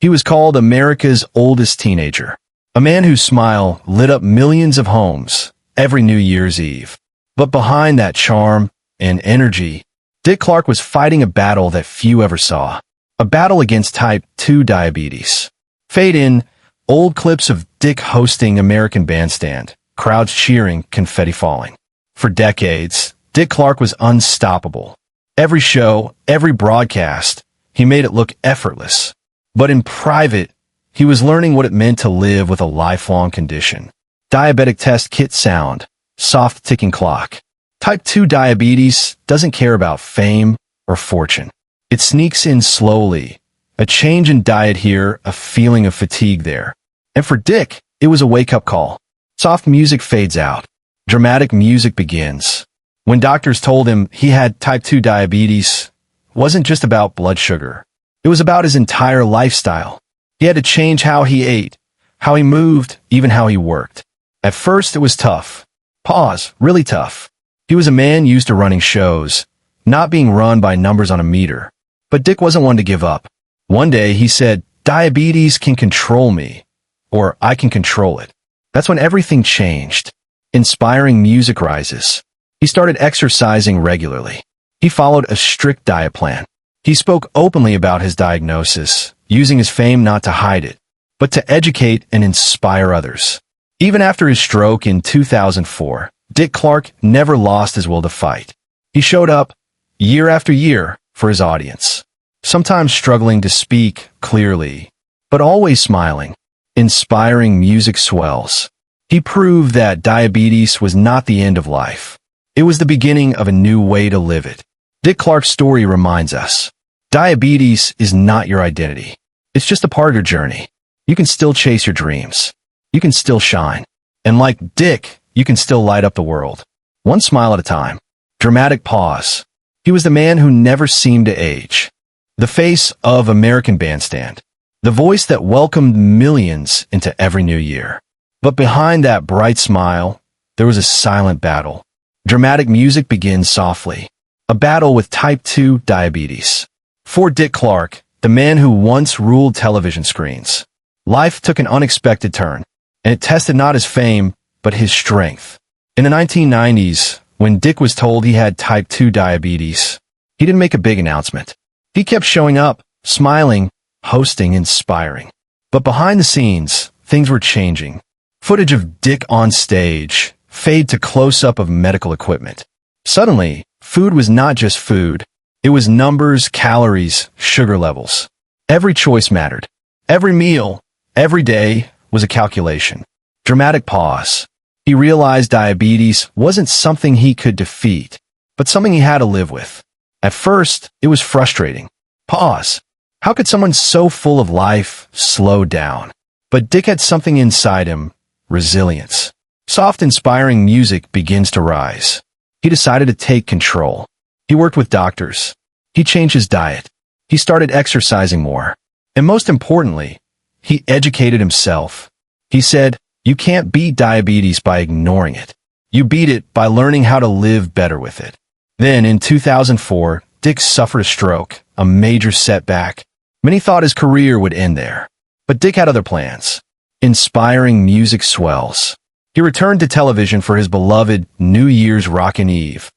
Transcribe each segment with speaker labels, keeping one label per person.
Speaker 1: He was called America's oldest teenager, a man whose smile lit up millions of homes every New Year's Eve. But behind that charm and energy, Dick Clark was fighting a battle that few ever saw, a battle against type 2 diabetes. Fade in old clips of Dick hosting American Bandstand, crowds cheering, confetti falling. For decades, Dick Clark was unstoppable. Every show, every broadcast, he made it look effortless. But in private, he was learning what it meant to live with a lifelong condition. Diabetic test kit sound, soft ticking clock. Type 2 diabetes doesn't care about fame or fortune. It sneaks in slowly. A change in diet here, a feeling of fatigue there. And for Dick, it was a wake-up call. Soft music fades out. Dramatic music begins. When doctors told him he had type 2 diabetes, it wasn't just about blood sugar. It was about his entire lifestyle. He had to change how he ate, how he moved, even how he worked. At first, it was tough. Pause, really tough. He was a man used to running shows, not being run by numbers on a meter. But Dick wasn't one to give up. One day, he said, "Diabetes can control me, or I can control it." That's when everything changed. Inspiring music rises. He started exercising regularly. He followed a strict diet plan. He spoke openly about his diagnosis, using his fame not to hide it, but to educate and inspire others. Even after his stroke in 2004, Dick Clark never lost his will to fight. He showed up, year after year, for his audience, sometimes struggling to speak clearly, but always smiling. Inspiring music swells. He proved that diabetes was not the end of life. It was the beginning of a new way to live it. Dick Clark's story reminds us, diabetes is not your identity. It's just a part of your journey. You can still chase your dreams. You can still shine. And like Dick, you can still light up the world. One smile at a time. Dramatic pause. He was the man who never seemed to age. The face of American Bandstand. The voice that welcomed millions into every new year. But behind that bright smile, there was a silent battle. Dramatic music begins softly. A battle with type 2 diabetes. For Dick Clark, the man who once ruled television screens, life took an unexpected turn, and it tested not his fame, but his strength. In the 1990s, when Dick was told he had type 2 diabetes, he didn't make a big announcement. He kept showing up, smiling, hosting, inspiring. But behind the scenes, things were changing. Footage of Dick on stage fade to close-up of medical equipment. Suddenly, food was not just food. It was numbers, calories, sugar levels. Every choice mattered. Every meal, every day was a calculation. Dramatic pause. He realized diabetes wasn't something he could defeat, but something he had to live with. At first, it was frustrating. Pause. How could someone so full of life slow down? But Dick had something inside him, resilience. Soft, inspiring music begins to rise. He decided to take control. He worked with doctors. He changed his diet. He started exercising more. And most importantly, he educated himself. He said, "You can't beat diabetes by ignoring it. You beat it by learning how to live better with it." Then, in 2004, Dick suffered a stroke, a major setback. Many thought his career would end there. But Dick had other plans. Inspiring music swells. He returned to television for his beloved New Year's Rockin' Eve.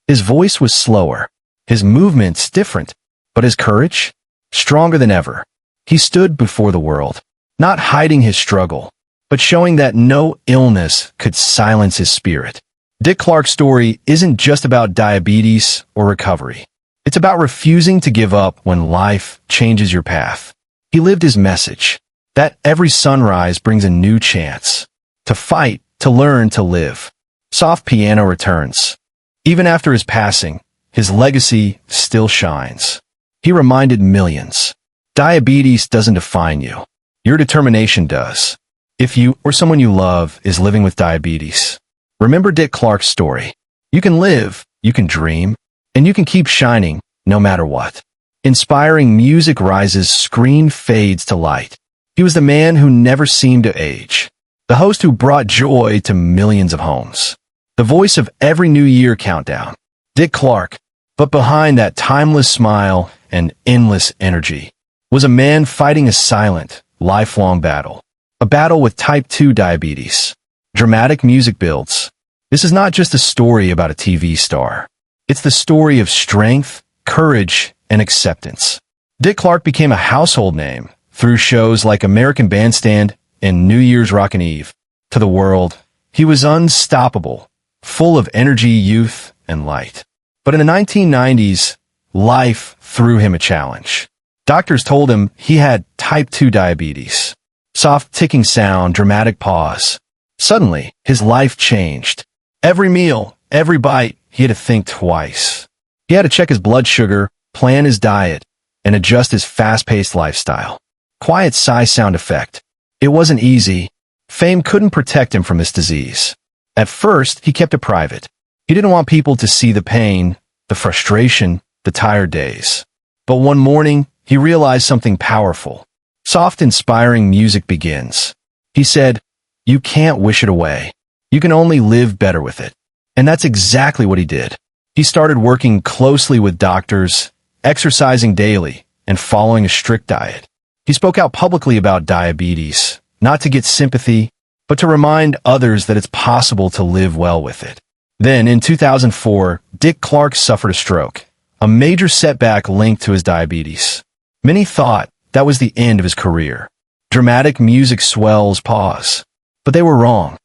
Speaker 1: His voice was slower, his movements different, but his courage, stronger than ever. He stood before the world, not hiding his struggle, but showing that no illness could silence his spirit. Dick Clark's story isn't just about diabetes or recovery. It's about refusing to give up when life changes your path. He lived his message, that every sunrise brings a new chance. To fight, to learn, to live. Soft piano returns. Even after his passing, his legacy still shines. He reminded millions, diabetes doesn't define you. Your determination does. If you or someone you love is living with diabetes, remember Dick Clark's story. You can live, you can dream, and you can keep shining no matter what. Inspiring music rises, screen fades to light. He was the man who never seemed to age. The host who brought joy to millions of homes. The voice of every New Year countdown. Dick Clark. But behind that timeless smile and endless energy, was a man fighting a silent, lifelong battle. A battle with type 2 diabetes. Dramatic music builds. This is not just a story about a TV star. It's the story of strength, courage, and acceptance. Dick Clark became a household name through shows like American Bandstand and New Year's Rockin' Eve. To the world, he was unstoppable, full of energy, youth, and light. But in the 1990s, life threw him a challenge. Doctors told him he had type 2 diabetes. Soft ticking sound, dramatic pause. Suddenly, his life changed. Every meal, every bite, he had to think twice. He had to check his blood sugar, plan his diet, and adjust his fast-paced lifestyle. Quiet sigh sound effect. It wasn't easy. Fame couldn't protect him from this disease. At first, he kept it private. He didn't want people to see the pain, the frustration, the tired days. But one morning, he realized something powerful. Soft, inspiring music begins. He said, "You can't wish it away. You can only live better with it." And that's exactly what he did. He started working closely with doctors, exercising daily, and following a strict diet. He spoke out publicly about diabetes, not to get sympathy, but to remind others that it's possible to live well with it. Then, in 2004, Dick Clark suffered a stroke, a major setback linked to his diabetes. Many thought that was the end of his career. Dramatic music swells pause. But they were wrong.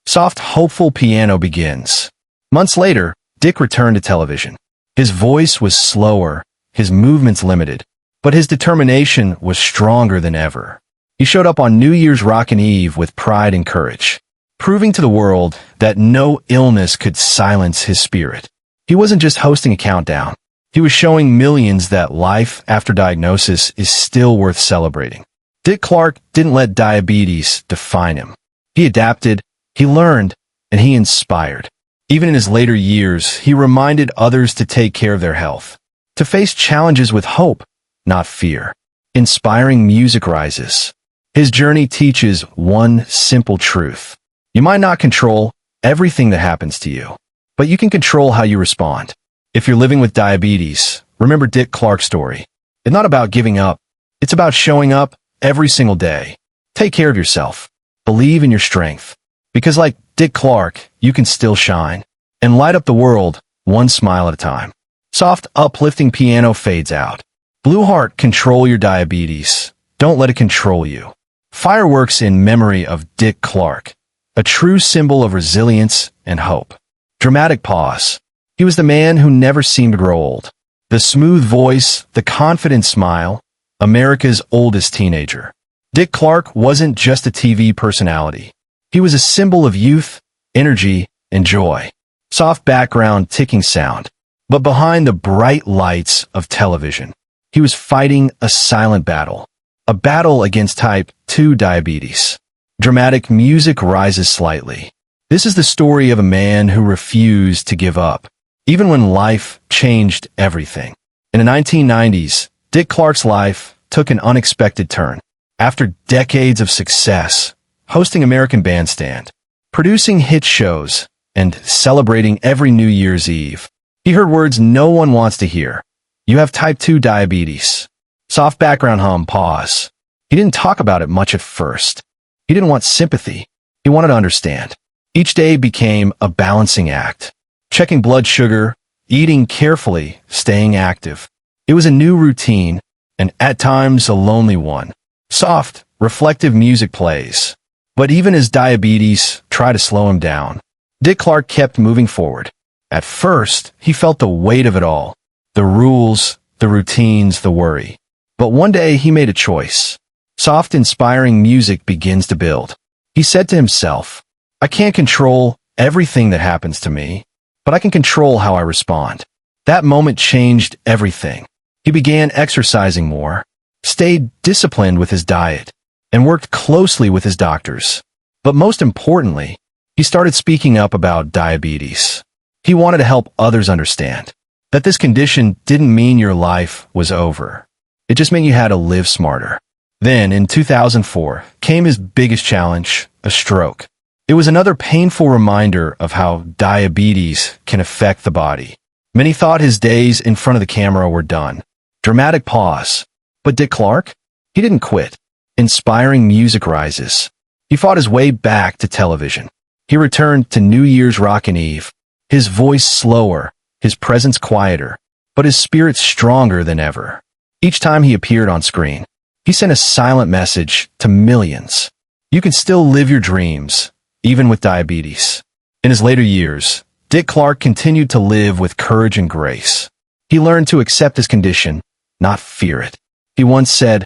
Speaker 1: Soft, hopeful piano begins. Months later, Dick returned to television. His voice was slower, his movements limited, but his determination was stronger than ever. He showed up on New Year's Rockin' Eve with pride and courage, proving to the world that no illness could silence his spirit. He wasn't just hosting a countdown. He was showing millions that life after diagnosis is still worth celebrating. Dick Clark didn't let diabetes define him. He adapted, he learned, and he inspired. Even in his later years, he reminded others to take care of their health, to face challenges with hope, not fear. Inspiring music rises. His journey teaches one simple truth. You might not control everything that happens to you, but you can control how you respond. If you're living with diabetes, remember Dick Clark's story. It's not about giving up. It's about showing up every single day. Take care of yourself. Believe in your strength. Because like Dick Clark, you can still shine and light up the world one smile at a time. Soft, uplifting piano fades out. Blue Heart, control your diabetes. Don't let it control you. Fireworks in memory of Dick Clark, a true symbol of resilience and hope. Dramatic pause. He was the man who never seemed to grow old. The smooth voice, the confident smile, America's oldest teenager. Dick Clark wasn't just a TV personality. He was a symbol of youth, energy, and joy. Soft background ticking sound. But behind the bright lights of television, he was fighting a silent battle. A battle against type 2 diabetes. Dramatic music rises slightly. This is the story of a man who refused to give up, even when life changed everything. In the 1990s, Dick Clark's life took an unexpected turn. After decades of success, hosting American Bandstand, producing hit shows, and celebrating every New Year's Eve, he heard words no one wants to hear. You have type 2 diabetes. Soft background hum, pause. He didn't talk about it much at first. He didn't want sympathy. He wanted to understand. Each day became a balancing act. Checking blood sugar, eating carefully, staying active. It was a new routine, and at times a lonely one. Soft, reflective music plays. But even as diabetes tried to slow him down, Dick Clark kept moving forward. At first, he felt the weight of it all. The rules, the routines, the worry. But one day he made a choice. Soft, inspiring music begins to build. He said to himself, I can't control everything that happens to me, but I can control how I respond. That moment changed everything. He began exercising more, stayed disciplined with his diet, and worked closely with his doctors. But most importantly, he started speaking up about diabetes. He wanted to help others understand that this condition didn't mean your life was over. It just meant you had to live smarter. Then, in 2004, came his biggest challenge, a stroke. It was another painful reminder of how diabetes can affect the body. Many thought his days in front of the camera were done. Dramatic pause. But Dick Clark? He didn't quit. Inspiring music rises. He fought his way back to television. He returned to New Year's Rockin' Eve. His voice slower, his presence quieter, but his spirit stronger than ever. Each time he appeared on screen, he sent a silent message to millions. You can still live your dreams, even with diabetes. In his later years, Dick Clark continued to live with courage and grace. He learned to accept his condition, not fear it. He once said,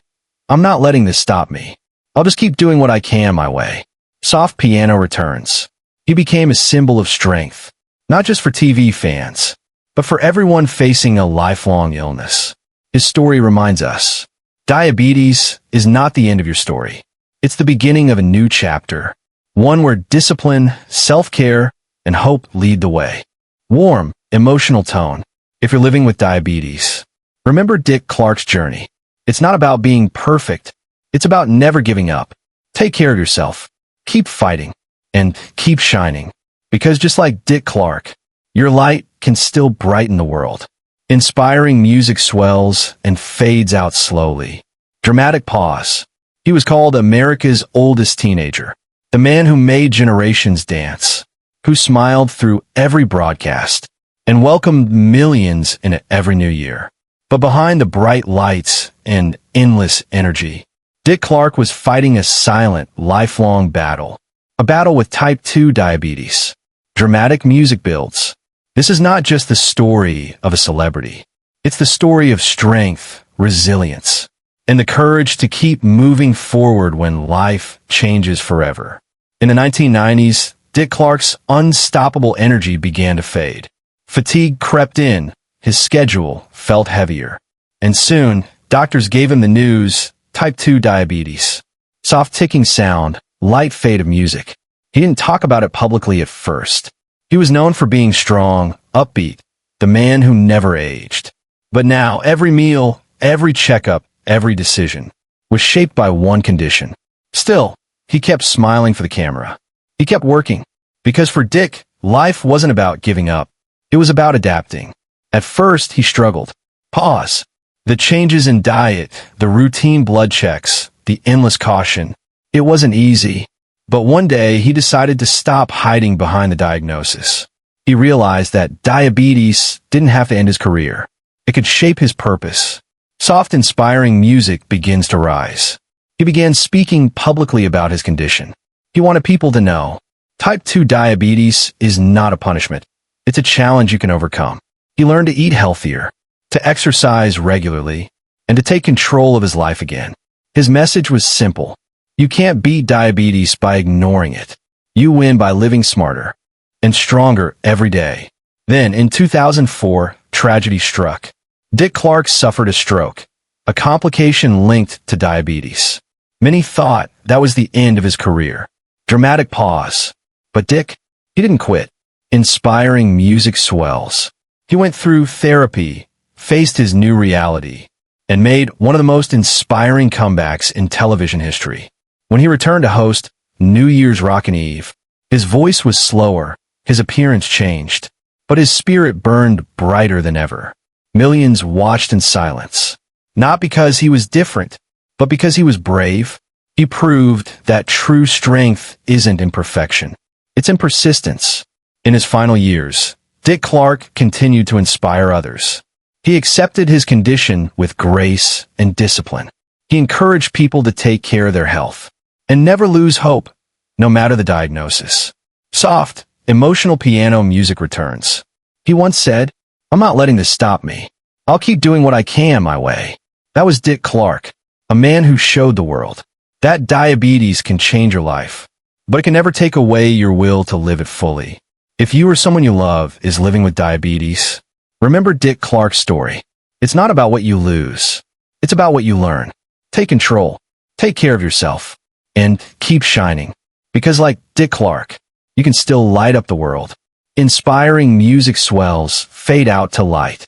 Speaker 1: "I'm not letting this stop me. I'll just keep doing what I can my way." Soft piano returns. He became a symbol of strength, not just for TV fans, but for everyone facing a lifelong illness. His story reminds us, diabetes is not the end of your story. It's the beginning of a new chapter, one where discipline, self-care, and hope lead the way. Warm, emotional tone. If you're living with diabetes, remember Dick Clark's journey. It's not about being perfect. It's about never giving up. Take care of yourself. Keep fighting. And keep shining. Because just like Dick Clark, your light can still brighten the world. Inspiring music swells and fades out slowly. Dramatic pause. He was called America's oldest teenager. The man who made generations dance. Who smiled through every broadcast. And welcomed millions in every new year. But behind the bright lights and endless energy, Dick Clark was fighting a silent, lifelong battle. A battle with type 2 diabetes. Dramatic music builds. This is not just the story of a celebrity. It's the story of strength, resilience, and the courage to keep moving forward when life changes forever. In the 1990s, Dick Clark's unstoppable energy began to fade. Fatigue crept in. His schedule felt heavier. And soon, doctors gave him the news, type 2 diabetes. Soft ticking sound, light fade of music. He didn't talk about it publicly at first. He was known for being strong, upbeat, the man who never aged. But now, every meal, every checkup, every decision was shaped by one condition. Still, he kept smiling for the camera. He kept working. Because for Dick, life wasn't about giving up. It was about adapting. At first, he struggled. Pause. The changes in diet, the routine blood checks, the endless caution. It wasn't easy. But one day, he decided to stop hiding behind the diagnosis. He realized that diabetes didn't have to end his career. It could shape his purpose. Soft, inspiring music begins to rise. He began speaking publicly about his condition. He wanted people to know, type 2 diabetes is not a punishment. It's a challenge you can overcome. He learned to eat healthier, to exercise regularly, and to take control of his life again. His message was simple. You can't beat diabetes by ignoring it. You win by living smarter and stronger every day. Then, in 2004, tragedy struck. Dick Clark suffered a stroke, a complication linked to diabetes. Many thought that was the end of his career. Dramatic pause. But Dick, he didn't quit. Inspiring music swells. He went through therapy, faced his new reality, and made one of the most inspiring comebacks in television history. When he returned to host New Year's Rockin' Eve, his voice was slower, his appearance changed, but his spirit burned brighter than ever. Millions watched in silence. Not because he was different, but because he was brave. He proved that true strength isn't in perfection. It's in persistence. In his final years, Dick Clark continued to inspire others. He accepted his condition with grace and discipline. He encouraged people to take care of their health and never lose hope, no matter the diagnosis. Soft, emotional piano music returns. He once said, "I'm not letting this stop me. I'll keep doing what I can my way." That was Dick Clark, a man who showed the world that diabetes can change your life, but it can never take away your will to live it fully. If you or someone you love is living with diabetes, remember Dick Clark's story. It's not about what you lose. It's about what you learn. Take control. Take care of yourself. And keep shining. Because like Dick Clark, you can still light up the world. Inspiring music swells fade out to light.